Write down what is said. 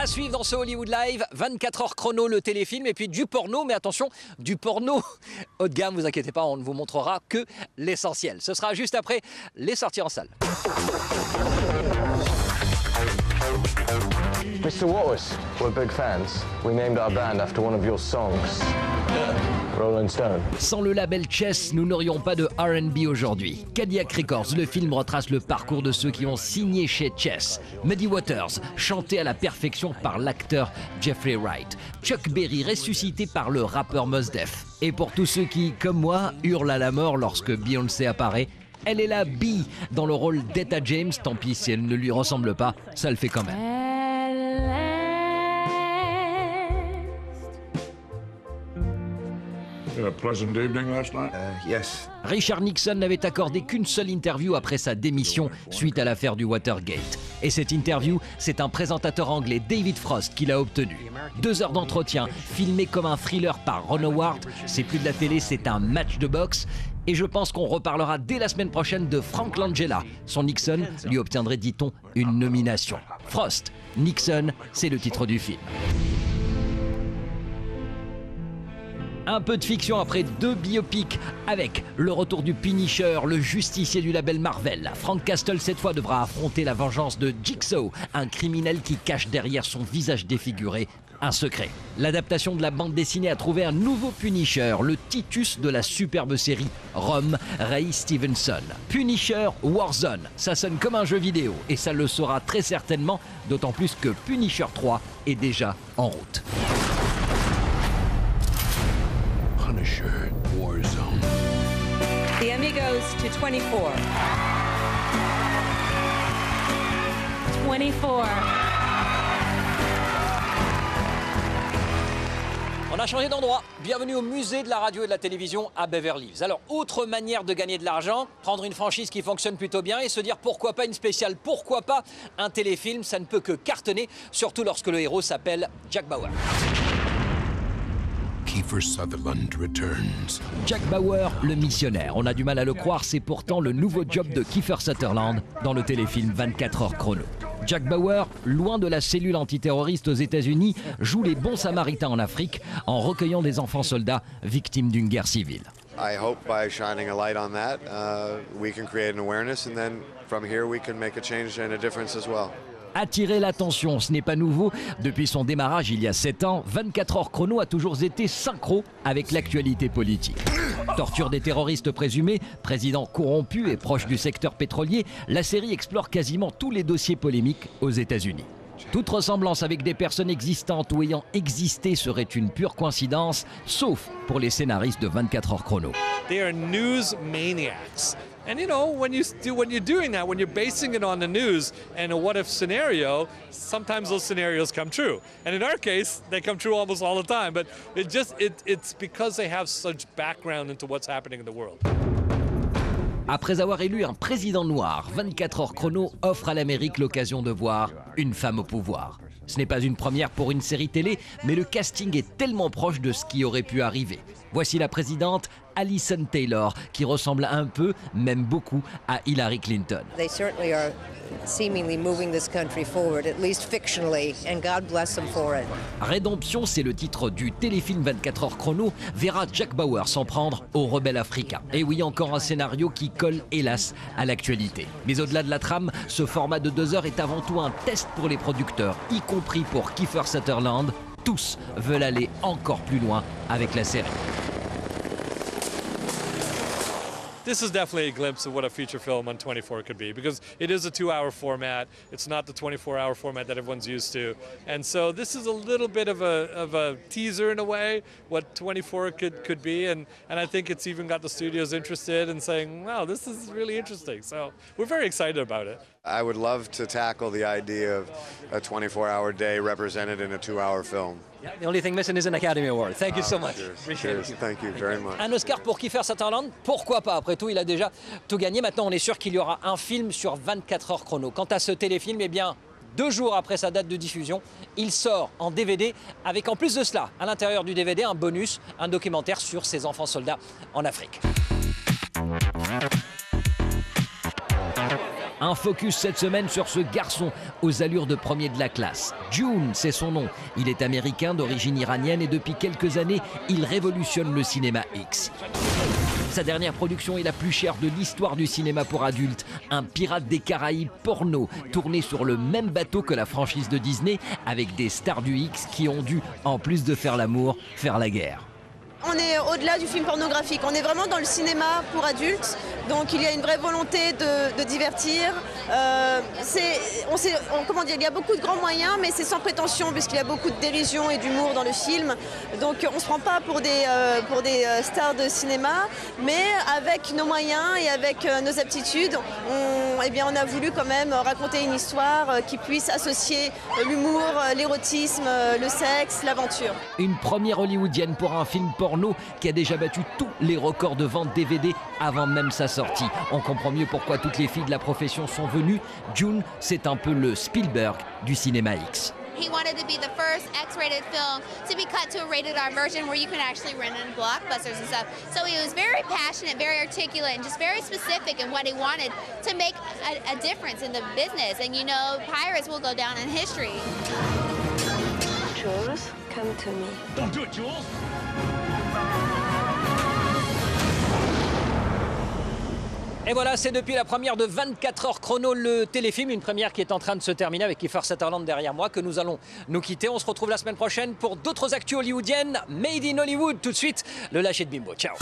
À suivre dans ce Hollywood Live, 24 heures chrono, le téléfilm, et puis du porno, mais attention, du porno haut de gamme, vous inquiétez pas, on ne vous montrera que l'essentiel. Ce sera juste après les sorties en salle. Mr. Wallace, we're big fans. We named our band after one of your songs. Rolling Stone. Sans le label Chess, nous n'aurions pas de R&B aujourd'hui. Cadillac Records, le film retrace le parcours de ceux qui ont signé chez Chess. Muddy Waters, chanté à la perfection par l'acteur Jeffrey Wright. Chuck Berry, ressuscité par le rappeur Mos Def. Et pour tous ceux qui, comme moi, hurlent à la mort lorsque Beyoncé apparaît, elle est la B dans le rôle d'Etta James. Tant pis si elle ne lui ressemble pas, ça le fait quand même. A pleasant evening last night? Yes. Richard Nixon n'avait accordé qu'une seule interview après sa démission suite à l'affaire du Watergate. Et cette interview, c'est un présentateur anglais, David Frost, qui l'a obtenue. 2 heures d'entretien, filmé comme un thriller par Ron Howard. C'est plus de la télé, c'est un match de boxe. Et je pense qu'on reparlera dès la semaine prochaine de Frank Langella. Son Nixon lui obtiendrait, dit-on, une nomination. Frost, Nixon, c'est le titre du film. Un peu de fiction après 2 biopics avec le retour du Punisher, le justicier du label Marvel. Frank Castle cette fois devra affronter la vengeance de Jigsaw, un criminel qui cache derrière son visage défiguré un secret. L'adaptation de la bande dessinée a trouvé un nouveau Punisher, le Titus de la superbe série Rome, Ray Stevenson. Punisher Warzone, ça sonne comme un jeu vidéo et ça le sera très certainement, d'autant plus que Punisher 3 est déjà en route. Punisher Warzone. The Emmy goes to 24. 24. On a changé d'endroit. Bienvenue au musée de la radio et de la télévision à Beverly Hills. Alors, autre manière de gagner de l'argent, prendre une franchise qui fonctionne plutôt bien et se dire pourquoi pas une spéciale, pourquoi pas un téléfilm, ça ne peut que cartonner, surtout lorsque le héros s'appelle Jack Bauer. Kiefer Sutherland returns. Jack Bauer, le missionnaire. On a du mal à le croire, c'est pourtant le nouveau job de Kiefer Sutherland dans le téléfilm 24 heures chrono. Jack Bauer, loin de la cellule antiterroriste aux États-Unis, joue les bons samaritains en Afrique en recueillant des enfants soldats victimes d'une guerre civile. I hope by shining a light on that, we can create an awareness, and then from here we can make a change and a difference as well. Attirer l'attention, ce n'est pas nouveau. Depuis son démarrage il y a 7 ans, 24 heures chrono a toujours été synchro avec l'actualité politique. Torture des terroristes présumés, président corrompu et proche du secteur pétrolier, la série explore quasiment tous les dossiers polémiques aux États-Unis. Toute ressemblance avec des personnes existantes ou ayant existé serait une pure coïncidence, sauf pour les scénaristes de 24 heures chrono. They are news maniacs. And you know, when you're doing that, when you're basing it on the news and a what if scenario, sometimes those scenarios come true. And in our case, they come true almost all the time. But it's because they have such background into what's happening in the world. Après avoir élu un président noir, 24 heures chrono offre à l'Amérique l'occasion de voir une femme au pouvoir. Ce n'est pas une première pour une série télé, mais le casting est tellement proche de ce qui aurait pu arriver. Voici la présidente Alison Taylor, qui ressemble un peu, même beaucoup, à Hillary Clinton. They certainly are seemingly moving this country forward, at least fictionally, and God bless them for it. Rédemption, c'est le titre du téléfilm 24 heures chrono, verra Jack Bauer s'en prendre aux rebelles africains. Et oui, encore un scénario qui colle, hélas, à l'actualité. Mais au-delà de la trame, ce format de 2 heures est avant tout un test pour les producteurs, y compris pour Kiefer Sutherland. Tous veulent aller encore plus loin avec la série. This is definitely a glimpse of what a feature film on 24 could be, because it is a 2-hour format. It's not the 24-hour format that everyone's used to. And so this is a little bit of a teaser in a way, what 24 could be. And I think it's even got the studios interested in saying, wow, this is really interesting. So we're very excited about it. I would love to tackle the idea of a 24-hour day represented in a 2-hour film. Yeah, the only thing missing is an Academy Award. Thank you so much. Cheers. Thank you very much. Un Oscar pour Kiefer Sutherland, pourquoi pas? Après tout, il a déjà tout gagné. Maintenant, on est sûr qu'il y aura un film sur 24 heures chrono. Quant à ce téléfilm, eh bien, 2 jours après sa date de diffusion, il sort en DVD avec en plus de cela, à l'intérieur du DVD, un bonus, un documentaire sur ces enfants soldats en Afrique. Un Un focus cette semaine sur ce garçon aux allures de premier de la classe. Dune, c'est son nom. Il est américain d'origine iranienne et depuis quelques années, il révolutionne le cinéma X. Sa dernière production est la plus chère de l'histoire du cinéma pour adultes. Un Pirate des Caraïbes porno, tourné sur le même bateau que la franchise de Disney, avec des stars du X qui ont dû, en plus de faire l'amour, faire la guerre. On est au-delà du film pornographique, on est vraiment dans le cinéma pour adultes, donc il y a une vraie volonté de divertir. Il y a beaucoup de grands moyens, mais c'est sans prétention, puisqu'il y a beaucoup de dérision et d'humour dans le film. Donc on ne se prend pas pour des stars de cinéma, mais avec nos moyens et avec nos aptitudes, on a voulu quand même raconter une histoire qui puisse associer l'humour, l'érotisme, le sexe, l'aventure. Une première hollywoodienne pour un film porno qui a déjà battu tous les records de vente DVD avant même sa sortie. On comprend mieux pourquoi toutes les filles de la profession sont venues. Dune, c'est un peu le Spielberg du cinéma X. He wanted to be the first X-rated film to be cut to a rated R version where you can actually rent in blockbusters and stuff. So he was very passionate, very articulate, and just very specific in what he wanted to make a difference in the business. And you know, Pirates will go down in history. Jules, come to me. Don't do it, Jules! Et voilà, c'est depuis la première de 24 heures chrono le téléfilm, une première qui est en train de se terminer avec Kiefer Sutherland derrière moi, que nous allons nous quitter. On se retrouve la semaine prochaine pour d'autres actus hollywoodiennes, Made in Hollywood. Tout de suite, le lâcher de Bimbo. Ciao.